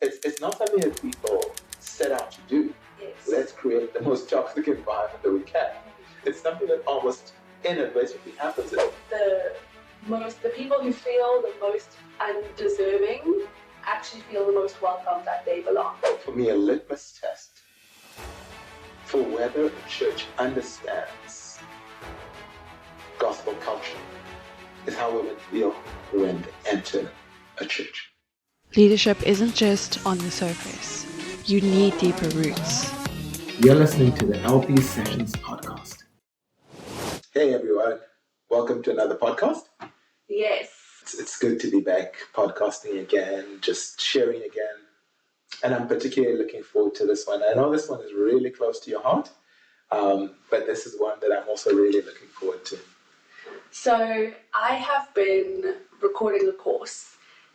it's not something that people set out to do. Yes. Let's create the most toxic environment that we can. It's something that almost inadvertently happens. The people who feel the most undeserving actually feel the most welcome that they belong. For me, a litmus test for whether a church understands gospel culture is how women feel when they enter a church. Leadership isn't just on the surface. You need deeper roots. You're listening to the LP Sessions podcast. Hey everyone, welcome to another podcast. Yes. It's good to be back podcasting again, just sharing again. And I'm particularly looking forward to this one. I know this one is really close to your heart, but this is one that I'm also really looking forward to. So I have been recording a course,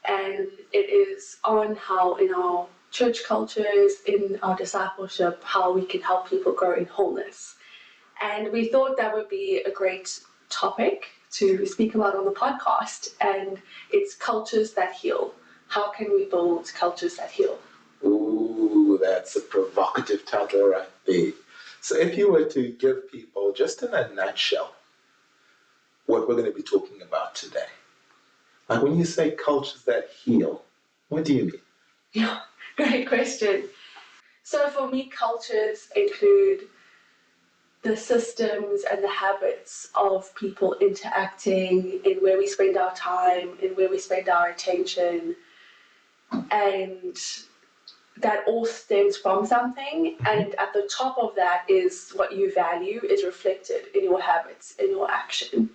and it is on how in our church cultures, in our discipleship, how we can help people grow in wholeness. And we thought that would be a great topic to speak about on the podcast, and it's cultures that heal. How can we build cultures that heal? Ooh, that's a provocative title right there. So if you were to give people, just in a nutshell, what we're going to be talking about today. Like when you say cultures that heal, what do you mean? Yeah, great question. So for me, cultures include the systems and the habits of people interacting, in where we spend our time, in where we spend our attention, and that all stems from something. And at the top of that is what you value is reflected in your habits, in your action.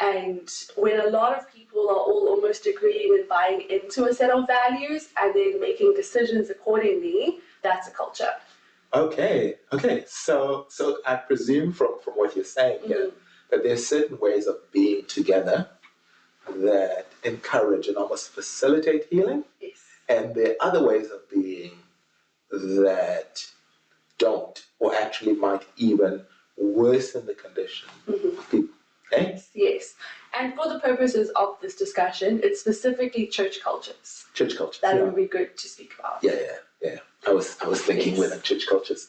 And when a lot of people are all almost agreeing and buying into a set of values and then making decisions accordingly, that's a culture. Okay. So I presume from what you're saying here that there's certain ways of being together that encourage and almost facilitate healing. Yes. And there are other ways of being that don't, or actually might even worsen the condition of people. Okay? Yes. And for the purposes of this discussion, it's specifically church cultures. Church cultures. That would be good to speak about. Yeah. I was thinking within church cultures.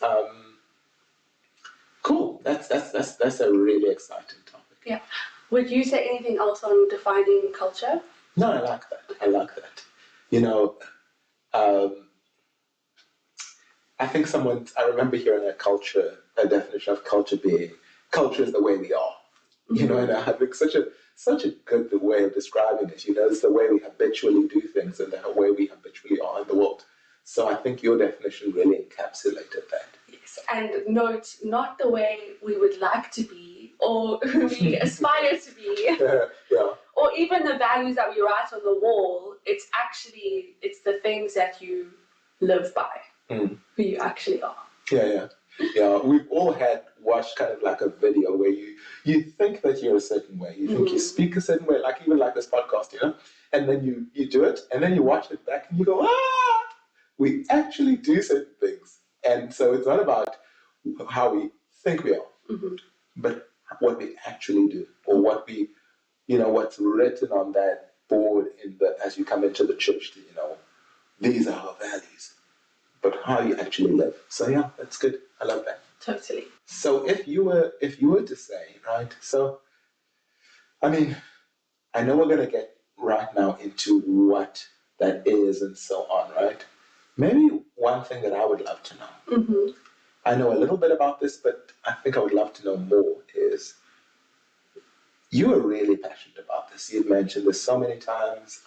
Cool. That's a really exciting topic. Yeah. Would you say anything else on defining culture? No, I like that. You know, I think I remember hearing a definition of culture being, culture is the way we are. You know, and I think such a good way of describing it. You know, it's the way we habitually do things and the way we habitually are in the world. So I think your definition really encapsulated that. Yes, and note, not the way we would like to be or who we aspire to be. Yeah. Or even the values that we write on the wall. It's the things that you live by, who you actually are. Yeah, we've all watched kind of like a video where you think that you're a certain way. You think you speak a certain way, like even like this podcast, you know? And then you do it, and then you watch it back and you go, we actually do certain things. And so it's not about how we think we are, but what we actually do, or what what's written on that board as you come into the church, these are our values. But how you actually live. So yeah, that's good. I love that. Totally. So if you were to say, right, so I mean, I know we're gonna get right now into what that is and so on, right? Maybe one thing that I would love to know. I know a little bit about this, but I think I would love to know more is you are really passionate about this. You've mentioned this so many times.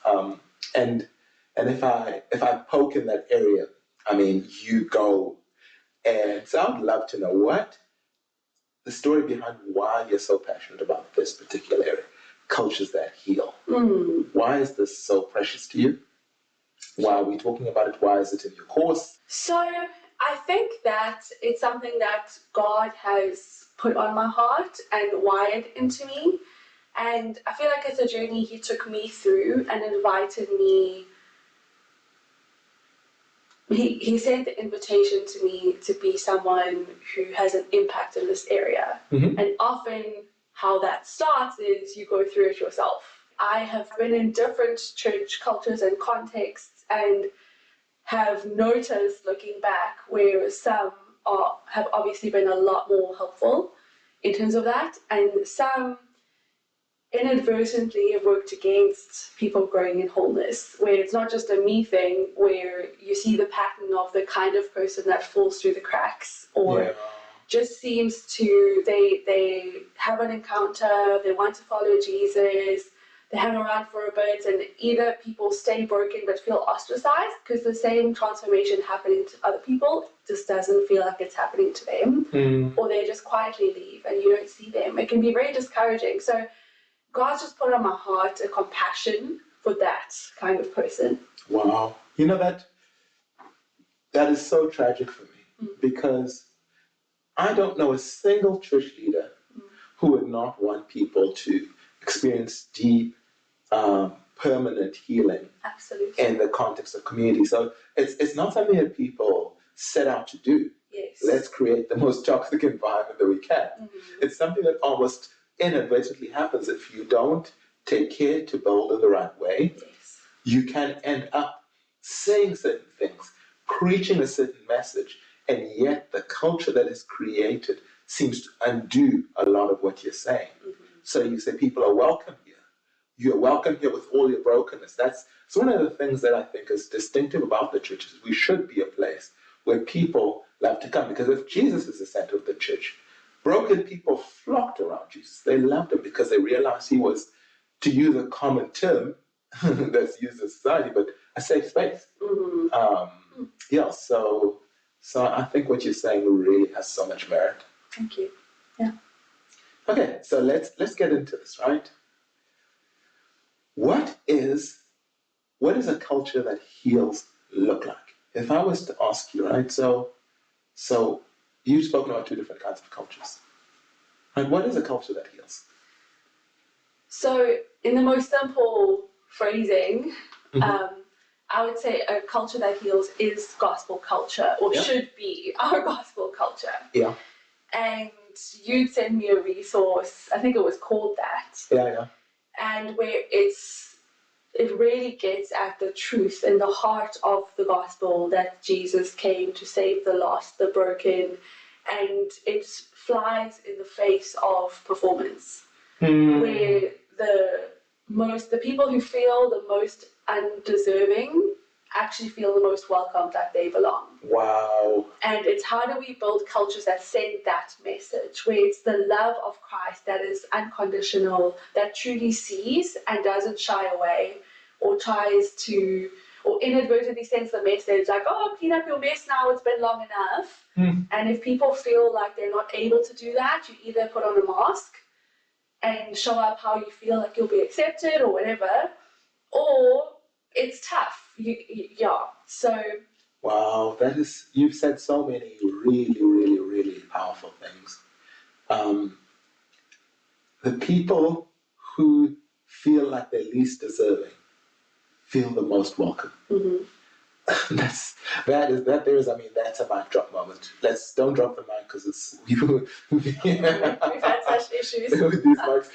And if I poke in that area, I mean, you go. And so I would love to know what the story behind why you're so passionate about this particular area, cultures that heal. Why is this so precious to you? Why are we talking about it? Why is it in your course? So I think that it's something that God has put on my heart and wired into me. And I feel like it's a journey He took me through and invited me. He sent the invitation to me to be someone who has an impact in this area. And often how that starts is you go through it yourself. I have been in different church cultures and contexts, and have noticed, looking back, where some have obviously been a lot more helpful in terms of that, and some inadvertently have worked against people growing in wholeness, where it's not just a me thing, where you see the pattern of the kind of person that falls through the cracks, or just seems to, they have an encounter, they want to follow Jesus, they hang around for a bit, and either people stay broken but feel ostracized because the same transformation happening to other people just doesn't feel like it's happening to them, or they just quietly leave and you don't see them. It can be very discouraging. So God's just put on my heart a compassion for that kind of person. Wow. That is so tragic for me, because I don't know a single church leader who would not want people to experience deep, permanent healing. Absolutely. In the context of community. So it's not something that people set out to do. Yes. Let's create the most toxic environment that we can. It's something that almost inadvertently happens if you don't take care to build in the right way. Yes. You can end up saying certain things, preaching a certain message, and yet the culture that is created seems to undo a lot of what you're saying. So you say people are welcome here. You're welcome here with all your brokenness. That's one of the things that I think is distinctive about the church, is we should be a place where people love to come. Because if Jesus is the center of the church, broken people flocked around Jesus. They loved him because they realized he was, to use a common term that's used in society, but a safe space. So I think what you're saying really has so much merit. Thank you. Yeah. Okay, so let's get into this, right? What is a culture that heals look like? If I was to ask you, right? So you've spoken about two different kinds of cultures. Right? What is a culture that heals? So in the most simple phrasing, I would say a culture that heals is gospel culture, or should be our gospel culture. Yeah. And you'd send me a resource, I think it was called that. Yeah. And where it really gets at the truth and the heart of the gospel, that Jesus came to save the lost, the broken, and it flies in the face of performance, where the people who feel the most undeserving actually feel the most welcome, that they belong. Wow. And it's how do we build cultures that send that message, where it's the love of Christ that is unconditional, that truly sees and doesn't shy away, or tries to, or inadvertently sends the message like, oh, clean up your mess now, it's been long enough. And if people feel like they're not able to do that, you either put on a mask and show up how you feel like you'll be accepted or whatever, or it's tough. So. Wow, you've said so many really, really, really powerful things. The people who feel like they're least deserving feel the most welcome. That's a mic drop moment. Don't drop the mic because it's we've had such issues with these mics.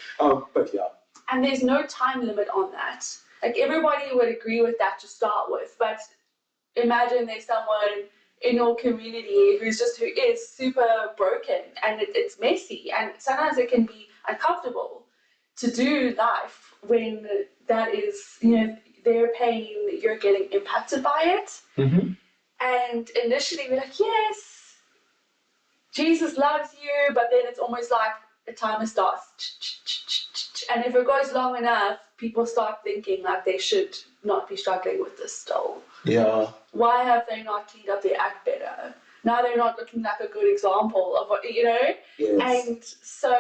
But yeah. And there's no time limit on that. Like, everybody would agree with that to start with, but imagine there's someone in your community who is super broken, and it's messy, and sometimes it can be uncomfortable to do life when that is, their pain, you're getting impacted by it. And initially we're like, yes, Jesus loves you, but then it's almost like a timer starts, and if it goes long enough, people start thinking like they should not be struggling with this still. Yeah. Why have they not cleaned up their act better? Now they're not looking like a good example of what, Yes. And so,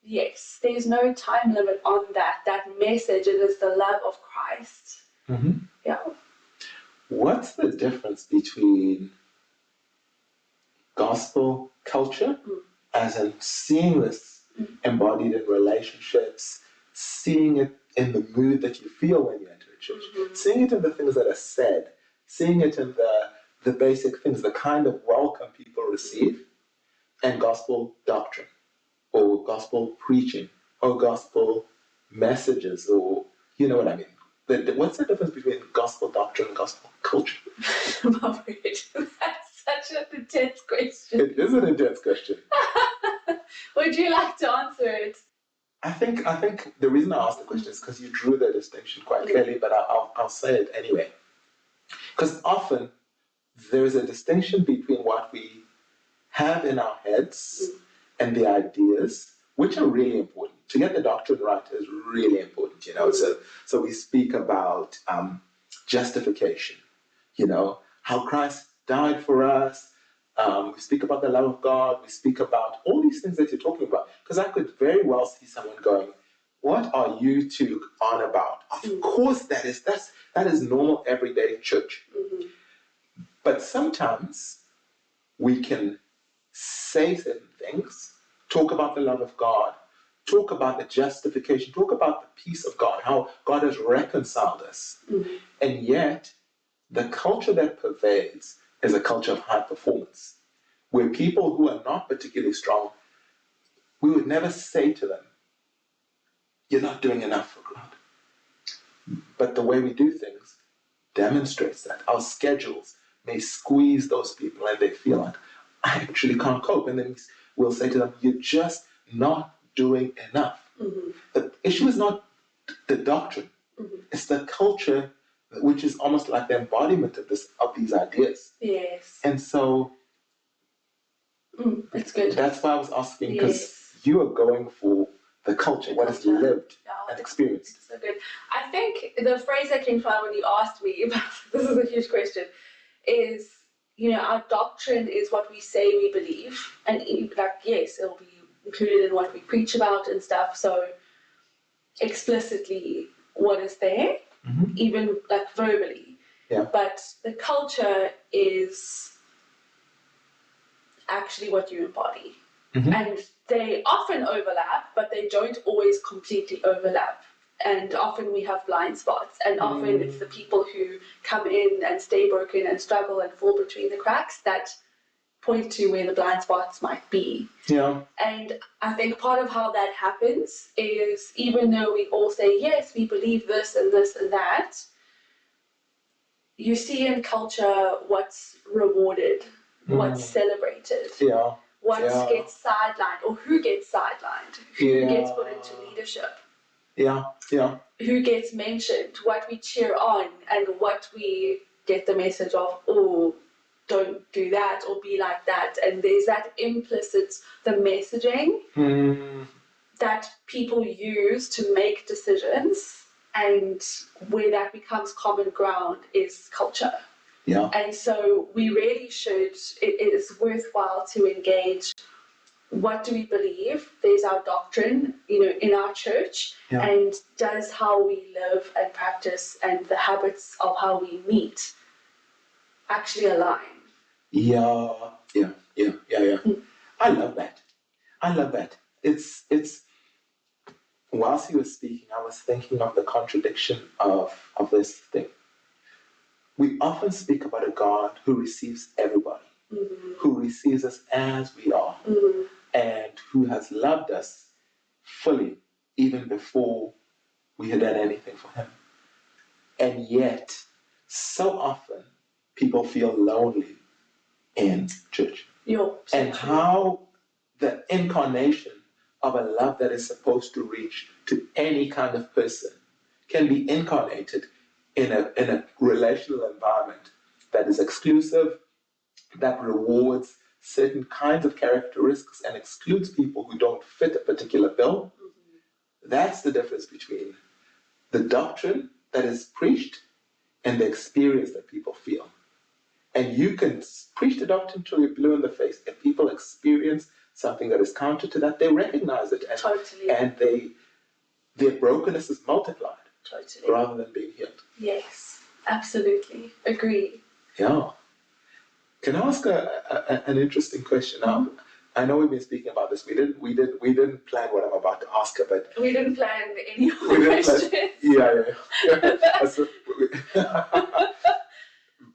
yes, there's no time limit on that message. It is the love of Christ. Yeah. What's the difference between gospel culture, as in seeing this embodied in relationships, seeing it in the mood that you feel when you enter a church, seeing it in the things that are said, seeing it in the basic things, the kind of welcome people receive, and gospel doctrine, or gospel preaching, or gospel messages, or you know what I mean? what's the difference between gospel doctrine and gospel culture? That's such an intense question. It is an intense question. Would you like to answer it? I think the reason I asked the question is because you drew the distinction quite clearly, but I'll say it anyway. Because often there is a distinction between what we have in our heads and the ideas, which are really important. To get the doctrine right is really important, you know. So we speak about justification, you know, how Christ died for us. We speak about the love of God. We speak about all these things that you're talking about. Because I could very well see someone going, "What are you two on about?" Of course, that is normal everyday church. But sometimes we can say certain things, talk about the love of God, talk about the justification, talk about the peace of God, how God has reconciled us. And yet, the culture that pervades is a culture of high performance, where people who are not particularly strong, we would never say to them, "You're not doing enough for God." But the way we do things demonstrates that. Our schedules may squeeze those people and they feel like, "I actually can't cope." And then we'll say to them, "You're just not doing enough." The issue is not the doctrine. It's the culture, which is almost like the embodiment of these ideas. Yes. And so it's good. That's why I was asking, because you are going for the culture, what is lived and experienced. So good. I think the phrase that came to mind when you asked me about this is a huge question, is, you know, our doctrine is what we say we believe, and like, yes, it'll be included in what we preach about and stuff. So explicitly what is there, even like verbally. But the culture is actually what you embody. And they often overlap, but they don't always completely overlap. And often we have blind spots, and often it's the people who come in and stay broken and struggle and fall between the cracks that point to where the blind spots might be. And I think part of how that happens is, even though we all say, yes, we believe this and this and that, you see in culture what's rewarded, what's celebrated, what gets sidelined, or who gets sidelined, who gets put into leadership, who gets mentioned, what we cheer on, and what we get the message of, oh, don't do that or be like that. And there's that implicit, the messaging that people use to make decisions, and where that becomes common ground is culture. And so we really should, it is worthwhile to engage, what do we believe? There's our doctrine, you know, in our church, and does how we live and practice and the habits of how we meet actually align? I love that. It's whilst you were speaking, I was thinking of the contradiction of this thing. We often speak about a God who receives everybody, who receives us as we are, and who has loved us fully even before we had done anything for him. And yet, so often, people feel lonely in church. And how the incarnation of a love that is supposed to reach to any kind of person can be incarnated in a relational environment that is exclusive, that rewards certain kinds of characteristics and excludes people who don't fit a particular bill. That's the difference between the doctrine that is preached and the experience that people feel. And you can preach the doctrine till you're blue in the face. If people experience something that is counter to that, they recognize it. And their brokenness is multiplied rather than being healed. Yes, absolutely. Agree. Yeah. Can I ask an interesting question now? I know we've been speaking about this. We didn't plan what I'm about to ask her, but we didn't plan any of the questions.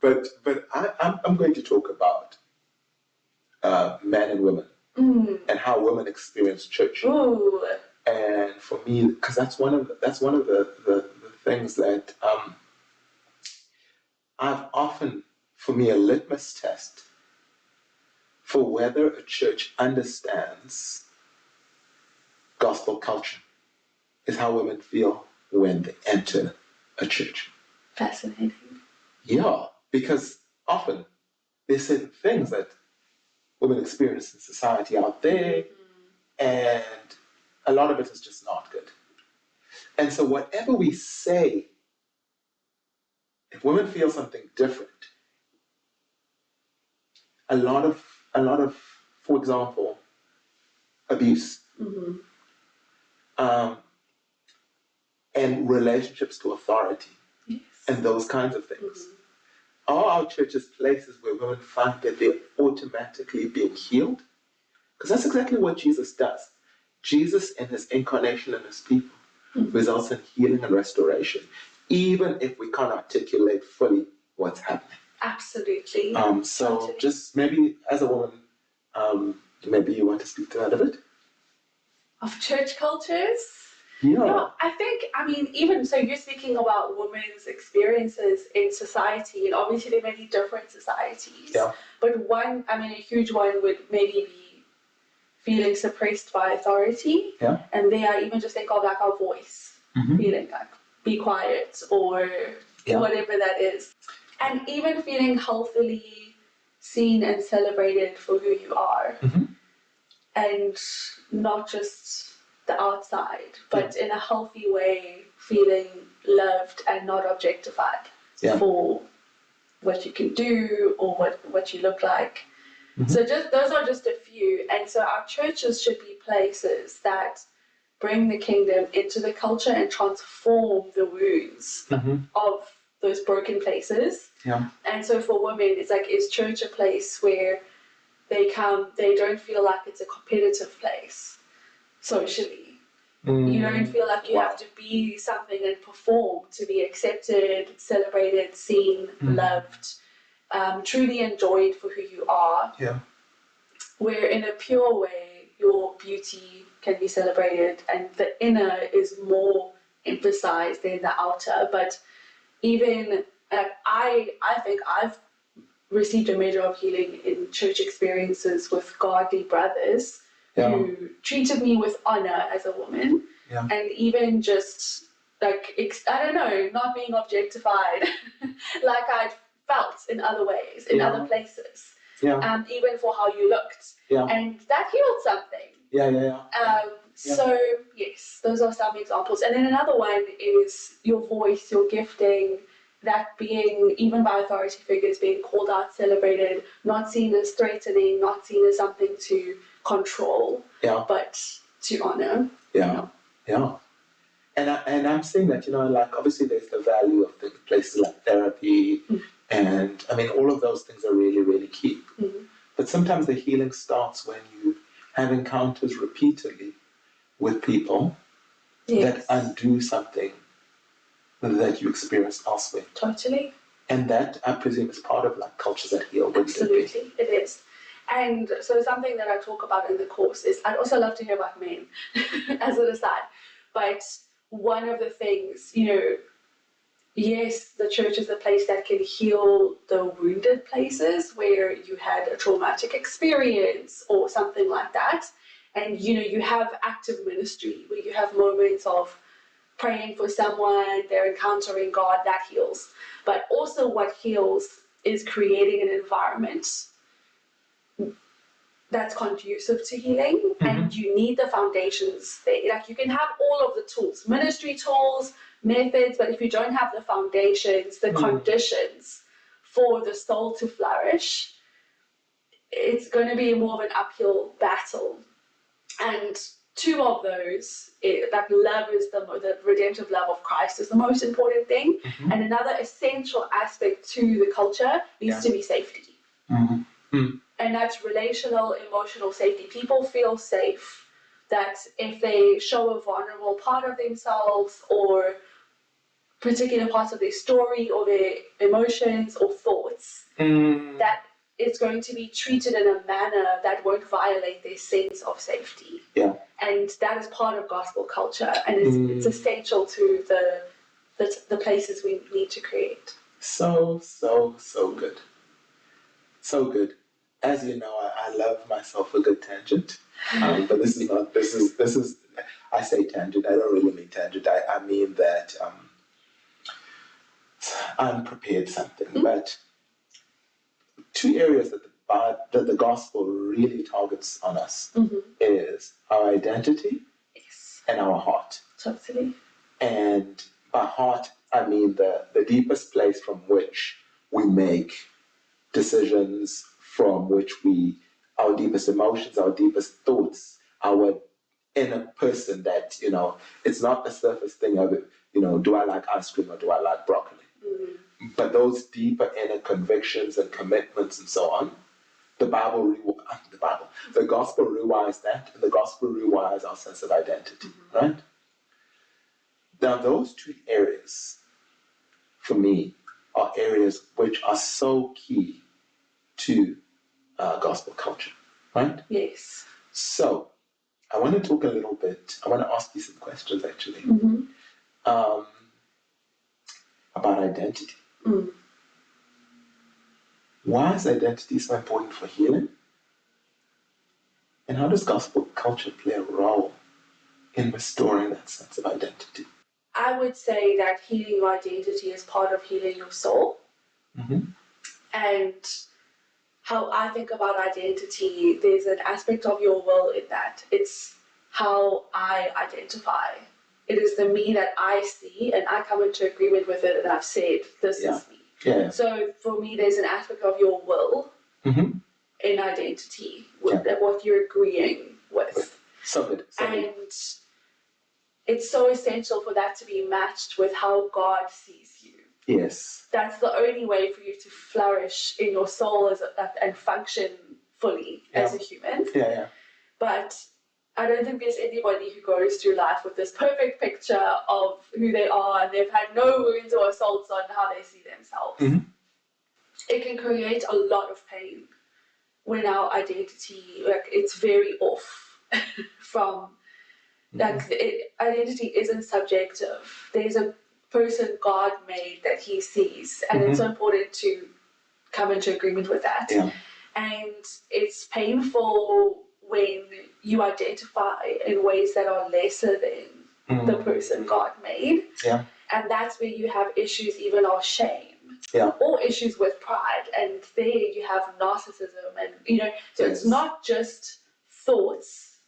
But I'm going to talk about men and women and how women experience church. Ooh. And for me, because that's one of the things that I've often, for me, a litmus test for whether a church understands gospel culture is how women feel when they enter a church. Fascinating. Yeah, because often there's certain things that women experience in society out there, and a lot of it is just not good. And so whatever we say, if women feel something different, a lot of, for example, abuse, and relationships to authority, and those kinds of things. Are our churches places where women find that they're automatically being healed? Because that's exactly what Jesus does. Jesus, in his incarnation and his people, results in healing and restoration, even if we can't articulate fully what's happening. Absolutely. So Totally. just maybe as a woman, maybe you want to speak to that a bit? Of church cultures? Yeah. Yeah, I mean, even so, you're speaking about women's experiences in society, and obviously there may be different societies. Yeah. But one, I mean, a huge one would maybe be feeling suppressed by authority. Yeah. And they are even just think of like our voice, feeling like be quiet or whatever that is. And even feeling healthily seen and celebrated for who you are. And not just the outside, but in a healthy way, feeling loved and not objectified for what you can do or what you look like. So just those are just a few. And so our churches should be places that bring the kingdom into the culture and transform the wounds of those broken places. Yeah. And so for women, it's like, is church a place where they don't feel like it's a competitive place socially. You don't feel like you have to be something and perform to be accepted, celebrated, seen, loved, truly enjoyed for who you are. Yeah. Where in a pure way, your beauty can be celebrated and the inner is more emphasized than the outer. But even I think I've received a measure of healing in church experiences with godly brothers who treated me with honor as a woman, and even just like I don't know, not being objectified like I'd felt in other ways, in other places, even for how you looked, and that healed something. So yes, those are some examples, and then another one is your voice, your gifting. That being, even by authority figures, being called out, celebrated, not seen as threatening, not seen as something to control, but to honor. Yeah. And I'm saying that, like obviously there's the value of places like therapy, and I mean all of those things are really, really key. But sometimes the healing starts when you have encounters repeatedly with people that undo something that you experience elsewhere. Totally. And that, I presume, is part of like cultures that heal. Absolutely, it is. And so something that I talk about in the course is, I'd also love to hear about men as an aside. But one of the things, yes, the church is a place that can heal the wounded places where you had a traumatic experience or something like that. And, you have active ministry where you have moments of praying for someone, they're encountering God, that heals. But also what heals is creating an environment that's conducive to healing, and you need the foundations there. Like you can have all of the tools, ministry tools, methods, but if you don't have the foundations, the conditions for the soul to flourish, it's going to be more of an uphill battle. And two of those, that love is the redemptive love of Christ is the most important thing. And another essential aspect to the culture needs to be safety. And that's relational, emotional safety. People feel safe that if they show a vulnerable part of themselves or particular parts of their story or their emotions or thoughts, that it's going to be treated in a manner that won't violate their sense of safety. And that is part of gospel culture, and it's essential to the the places we need to create. So good. So good. As you know, I love myself a good tangent. But this is not, this is, I say tangent, I don't really mean tangent. I mean that unprepared something. But two areas that the gospel really targets on us is our identity and our heart. Totally. And by heart, I mean the deepest place from which we make decisions, from which our deepest emotions, our deepest thoughts, our inner person that, it's not the surface thing of it, do I like ice cream or do I like broccoli? But those deeper inner convictions and commitments and so on, the gospel rewires that, and the gospel rewires our sense of identity, right? Now, those two areas, for me, are areas which are so key to gospel culture, right? Yes. So, I want to talk a little bit, I want to ask you some questions, actually, about identity. Why is identity so important for healing? And how does gospel culture play a role in restoring that sense of identity? I would say that healing your identity is part of healing your soul. And how I think about identity, there's an aspect of your will in that. It's how I identify. It is the me that I see, and I come into agreement with it, and I've said, this is me. Yeah. So for me, there's an aspect of your will in identity, what you're agreeing with. So good. And it's so essential for that to be matched with how God sees you. Yes. That's the only way for you to flourish in your soul and function fully as a human. Yeah. But I don't think there's anybody who goes through life with this perfect picture of who they are, and they've had no wounds or assaults on how they see themselves. It can create a lot of pain when our identity, it's very off from, identity isn't subjective. There's a person God made that he sees, and it's so important to come into agreement with that. And it's painful when you identify in ways that are lesser than the person God made. And that's where you have issues even of shame. Or issues with pride, and there you have narcissism, and so it's not just thoughts,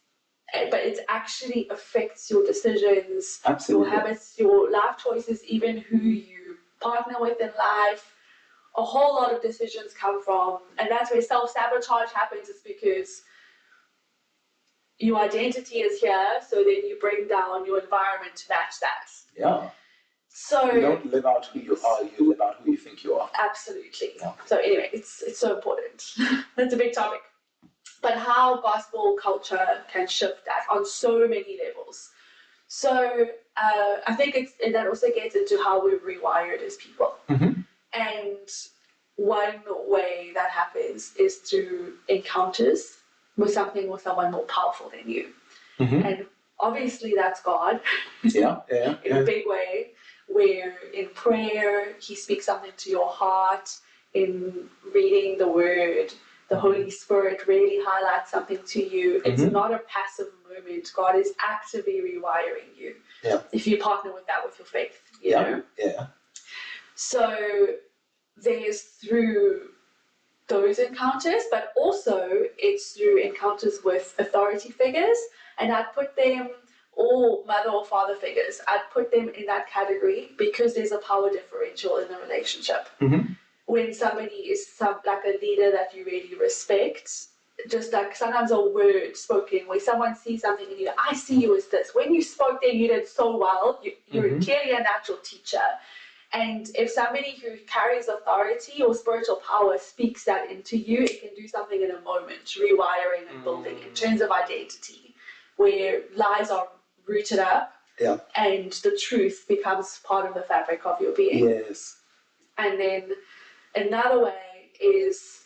but it actually affects your decisions, your habits, your life choices, even who you partner with in life. A whole lot of decisions come from, and that's where self-sabotage happens. It's because your identity is here, so then you bring down your environment to match that. So you don't live out who you are, you live out who you think you are. Absolutely. So anyway, it's so important. That's a big topic. But how gospel culture can shift that on so many levels. So I think that also gets into how we're rewired as people. And one way that happens is through encounters with something or someone more powerful than you. And obviously that's God. In a big way. Where in prayer, he speaks something to your heart. In reading the word, the Holy Spirit really highlights something to you. It's not a passive moment. God is actively rewiring you. If you partner with that with your faith, you know? So there's through those encounters, but also it's through encounters with authority figures, and I'd put them, or mother or father figures, I'd put them in that category because there's a power differential in the relationship. When somebody is like a leader that you really respect, just like sometimes a word spoken where someone sees something in you, I see you as this. When you spoke there, you did so well. You're clearly a natural teacher. And if somebody who carries authority or spiritual power speaks that into you, it can do something in a moment, rewiring and building in terms of identity, where lies are rooted up and the truth becomes part of the fabric of your being. And then another way is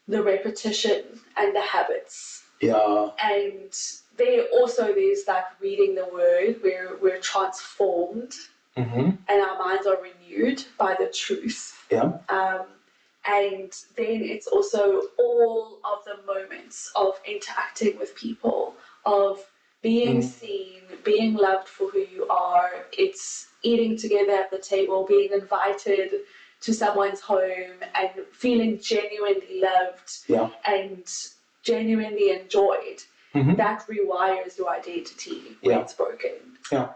the repetition and the habits. And there's like reading the word where we're transformed Mm-hmm. and our minds are renewed by the truth. Yeah. And then it's also all of the moments of interacting with people, of being seen, being loved for who you are. It's eating together at the table, being invited to someone's home and feeling genuinely loved and genuinely enjoyed. Mm-hmm. That rewires your identity when it's broken. Yeah.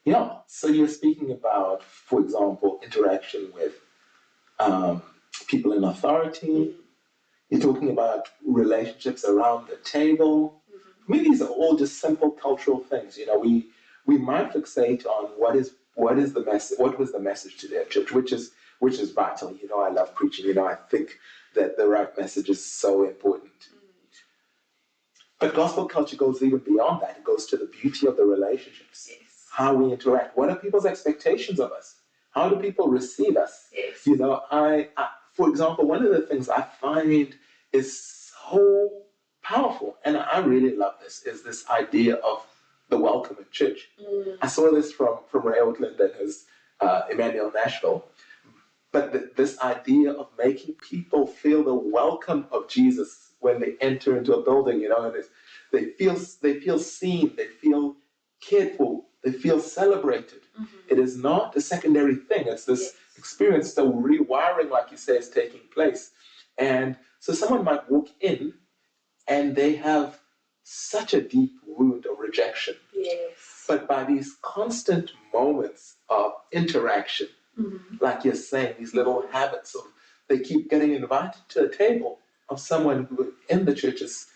Yeah. So you're speaking about, for example, interaction with people in authority. You're talking about relationships around the table. For me, these are all just simple cultural things. You know, we might fixate on what is the message, what was the message to their church, which is vital. You know, I love preaching. You know, I think that the right message is so important. But gospel culture goes even beyond that. It goes to the beauty of the relationships, how we interact. What are people's expectations of us? How do people receive us? Yes. You know, I, for example, one of the things I find is so powerful, and I really love this, is this idea of the welcome in church. I saw this from Ray Oatland and his Emmanuel Nashville. But this idea of making people feel the welcome of Jesus when they enter into a building, you know, and they feel seen, they feel cared for, they feel celebrated. It is not a secondary thing. It's this experience, the rewiring, like you say, is taking place. And so someone might walk in and they have such a deep wound of rejection. Yes. But by these constant moments of interaction, like you're saying, these little habits of they keep getting invited to a table of someone who in the church is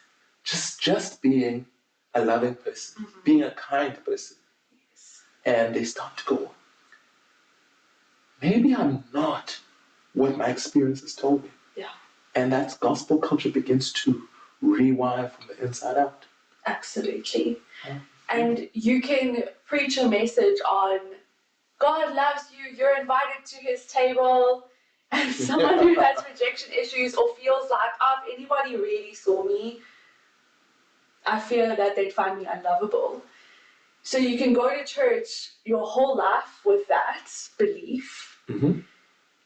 just being a loving person, being a kind person. And they start to go, maybe I'm not what my experience has told me. Yeah. And that's gospel culture begins to rewire from the inside out. Absolutely. And you can preach a message on God loves you, you're invited to his table. And someone who has rejection issues or feels like, if anybody really saw me, I fear that they'd find me unlovable. So you can go to church your whole life with that belief. And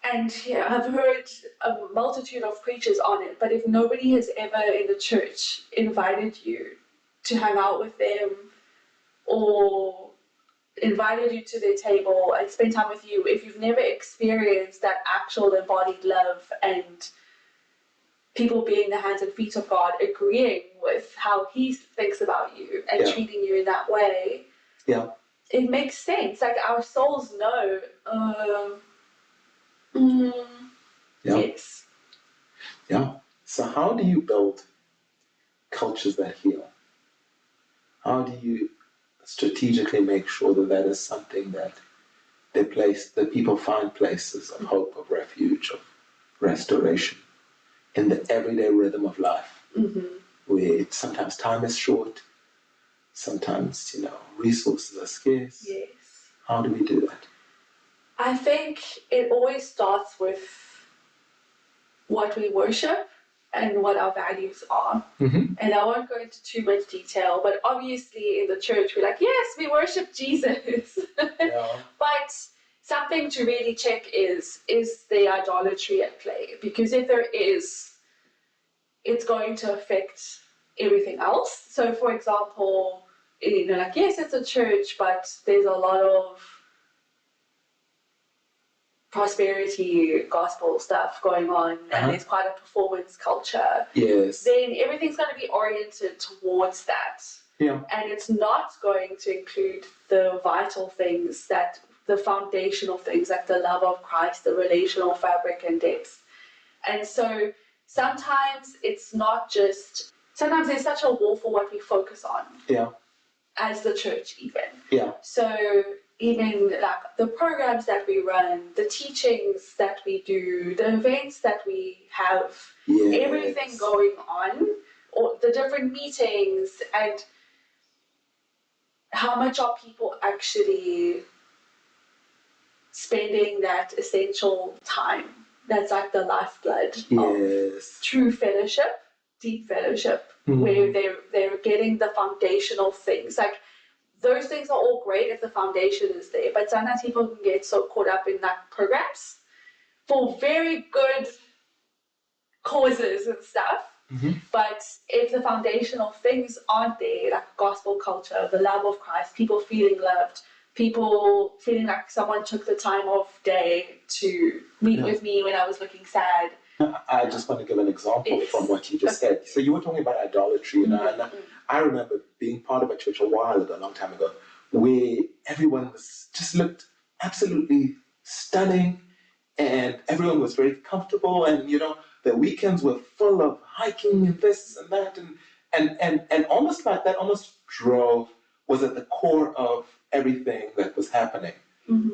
I've heard a multitude of preachers on it, but if nobody has ever in the church invited you to hang out with them or invited you to their table and spend time with you, if you've never experienced that actual embodied love and people being the hands and feet of God, agreeing with how he thinks about you and treating you in that way, it makes sense. Like our souls know, yes. Yeah. So how do you build cultures that heal? How do you strategically make sure that is something that that people find places of hope, of refuge, of restoration in the everyday rhythm of life, where sometimes time is short, sometimes, you know, resources are scarce. Yes. How do we do that? I think it always starts with what we worship and what our values are. And I won't go into too much detail, but obviously in the church we're like, yes, we worship Jesus. But something to really check is the idolatry at play? Because if there is, it's going to affect everything else. So for example, you know, like, yes, it's a church, but there's a lot of prosperity gospel stuff going on, and there's quite a performance culture. Yes. Then everything's going to be oriented towards that. Yeah. And it's not going to include the vital things, that the foundational things, like the love of Christ, the relational fabric and depth. And so sometimes it's not just, sometimes there's such a war for what we focus on. Yeah. As the church even. Yeah. So even like the programs that we run, the teachings that we do, the events that we have, everything going on, or the different meetings, and how much are people actually spending that essential time? That's like the lifeblood of true fellowship, deep fellowship, where they're getting the foundational things. Like those things are all great if the foundation is there, but sometimes people can get so caught up in like programs for very good causes and stuff. But if the foundational things aren't there, like gospel culture, the love of Christ, people feeling loved, people feeling like someone took the time of day to meet with me when I was looking sad. I just want to give an example from what you just said. So you were talking about idolatry, and I remember being part of a church a while ago, a long time ago, where everyone was just looked absolutely stunning, and everyone was very comfortable, and the weekends were full of hiking and this and that, and almost like that almost was at the core of everything that was happening.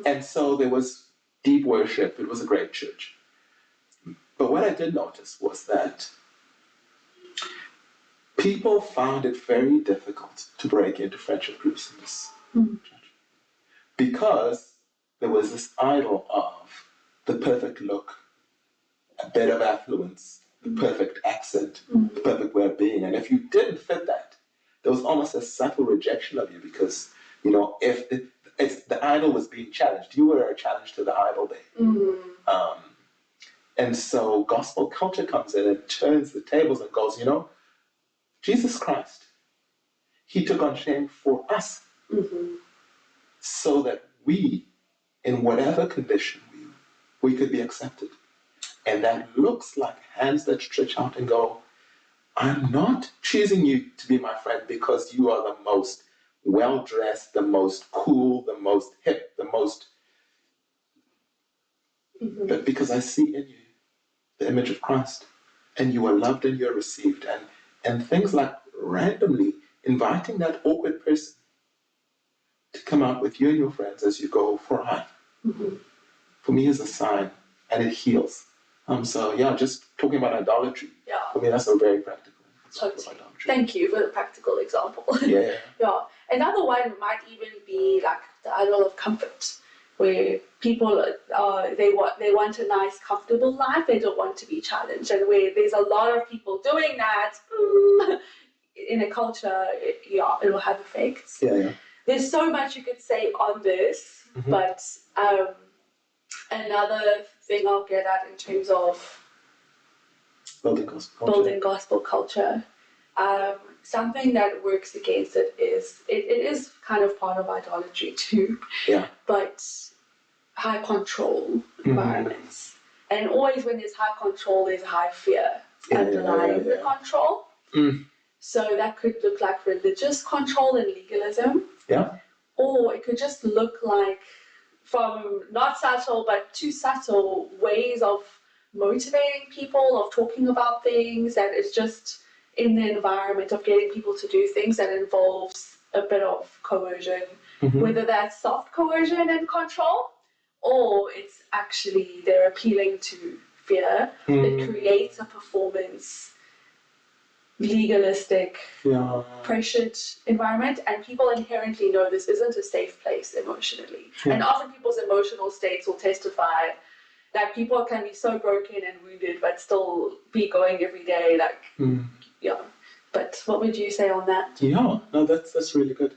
And so there was deep worship. It was a great church. But what I did notice was that people found it very difficult to break into friendship groups in this church, because there was this idol of the perfect look, a bit of affluence, the perfect accent, the perfect way of being. And if you didn't fit that, there was almost a subtle rejection of you, because, if the idol was being challenged, you were a challenge to the idol there. And so gospel culture comes in and turns the tables and goes, Jesus Christ, he took on shame for us, so that we, in whatever condition we could be accepted. And that looks like hands that stretch out and go, I'm not choosing you to be my friend because you are the most well-dressed, the most cool, the most hip, the most... But because I see in you the image of Christ, and you are loved and you're received. And things like randomly inviting that awkward person to come out with you and your friends as you go for a hike, for me is a sign, and it heals. So just talking about idolatry, for me that's a very practical example of idolatry. Thank you for the practical example. Yeah. Another one might even be like the idol of comfort, where people they want a nice, comfortable life. They don't want to be challenged, and where there's a lot of people doing that in a culture, it will have effects. There's so much you could say on this, but another thing I'll get at in terms of building gospel culture, something that works against it is kind of part of idolatry too. But high control environments, and always when there's high control, there's high fear underlying the control. So that could look like religious control and legalism. Or it could just look like, from not subtle but too subtle, ways of motivating people, of talking about things, that is just in the environment of getting people to do things that involves a bit of coercion, whether that's soft coercion and control, or it's actually they're appealing to fear. It creates a performance, legalistic, pressured environment, and people inherently know this isn't a safe place emotionally. And often people's emotional states will testify that people can be so broken and wounded but still be going every day, But what would you say on that? That's really good.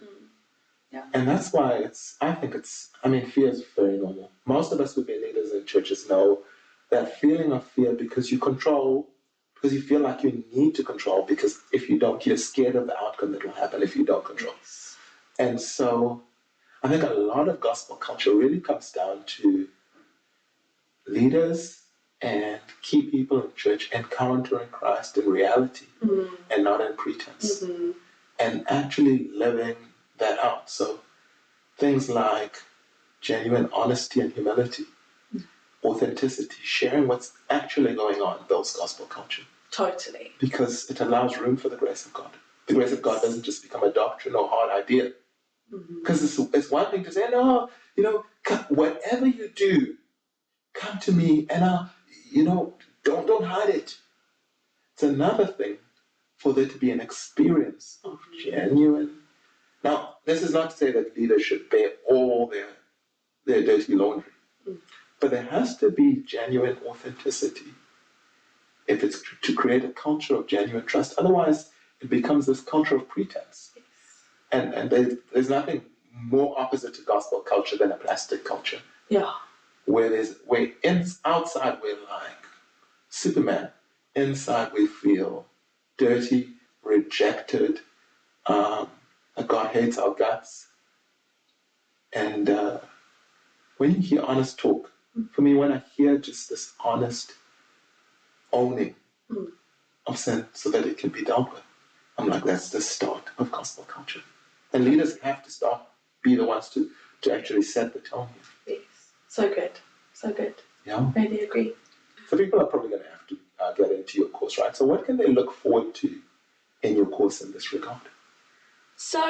And that's why fear is very normal. Most of us who've been leaders in churches know that feeling of fear because you feel like you need to control, because if you don't, you're scared of the outcome that will happen if you don't control. And so I think a lot of gospel culture really comes down to leaders and key people in church encountering Christ in reality and not in pretense, and actually living that out. So things like genuine honesty and humility, authenticity, sharing what's actually going on builds gospel culture. Totally. Because it allows room for the grace of God. The grace of God doesn't just become a doctrine or hard idea. Because it's one thing to say, no, whatever you do, come to me and don't hide it. It's another thing for there to be an experience of genuine. Now, this is not to say that leaders should bear all their dirty laundry, but there has to be genuine authenticity if it's to create a culture of genuine trust. Otherwise, it becomes this culture of pretense. and there's nothing more opposite to gospel culture than a plastic culture. Yeah. Where outside we're like Superman, inside we feel dirty, rejected, like God hates our guts. And when you hear honest talk, for me, when I hear just this honest owning of sin so that it can be dealt with, I'm like, that's the start of gospel culture. And leaders have to be the ones to actually set the tone here. Yes. So good. So good. Yeah. Really agree. So people are probably going to have to get into your course, right? So what can they look forward to in your course in this regard? So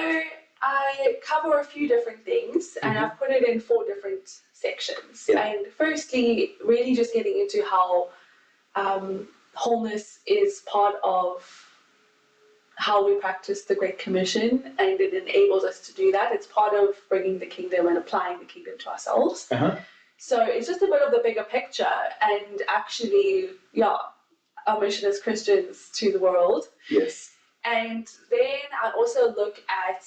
I cover a few different things, and I've put it in 4 different sections. Yeah. And firstly, really just getting into how wholeness is part of how we practice the Great Commission, and it enables us to do that. It's part of bringing the kingdom and applying the kingdom to ourselves. So it's just a bit of the bigger picture, and actually, our mission as Christians to the world. Yes. And then I also look at,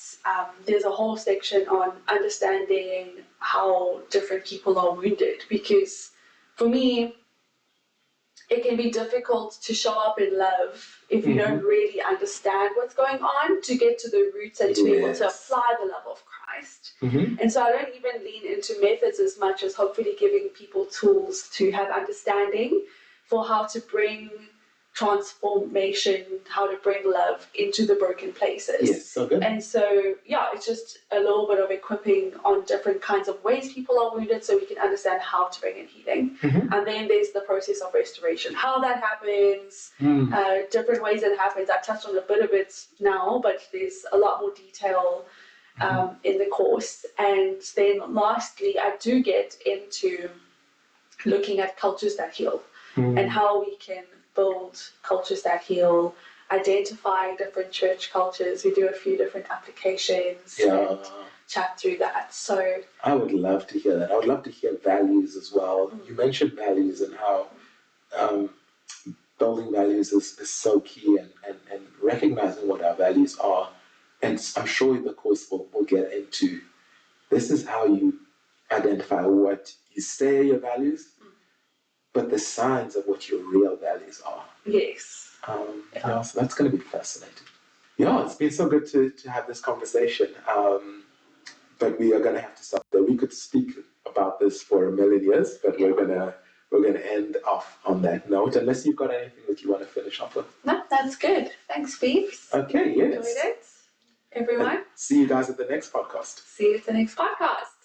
there's a whole section on understanding how different people are wounded, because for me, it can be difficult to show up in love if you don't really understand what's going on, to get to the roots and to be able to apply the love of Christ. And so I don't even lean into methods as much as hopefully giving people tools to have understanding for how to bring transformation, how to bring love into the broken places. Yes, so good. And so, it's just a little bit of equipping on different kinds of ways people are wounded so we can understand how to bring in healing. And then there's the process of restoration, how that happens, different ways it happens. I touched on a bit of it now, but there's a lot more detail in the course. And then lastly, I do get into looking at cultures that heal and how we can build cultures that heal, identify different church cultures. We do a few different applications and chat through that. So I would love to hear that. I would love to hear values as well. You mentioned values and how building values is so key, and recognizing what our values are. And I'm sure the course will get into, this is how you identify what you say are your values, but the signs of what your real values are. Yes. So that's going to be fascinating. Yeah, it's been so good to have this conversation. But we are going to have to stop there. We could speak about this for a million years, but we're gonna end off on that note. Unless you've got anything that you want to finish off with. No, that's good. Thanks, Beeps. Okay, yes. Enjoyed it, everyone. And see you guys at the next podcast. See you at the next podcast.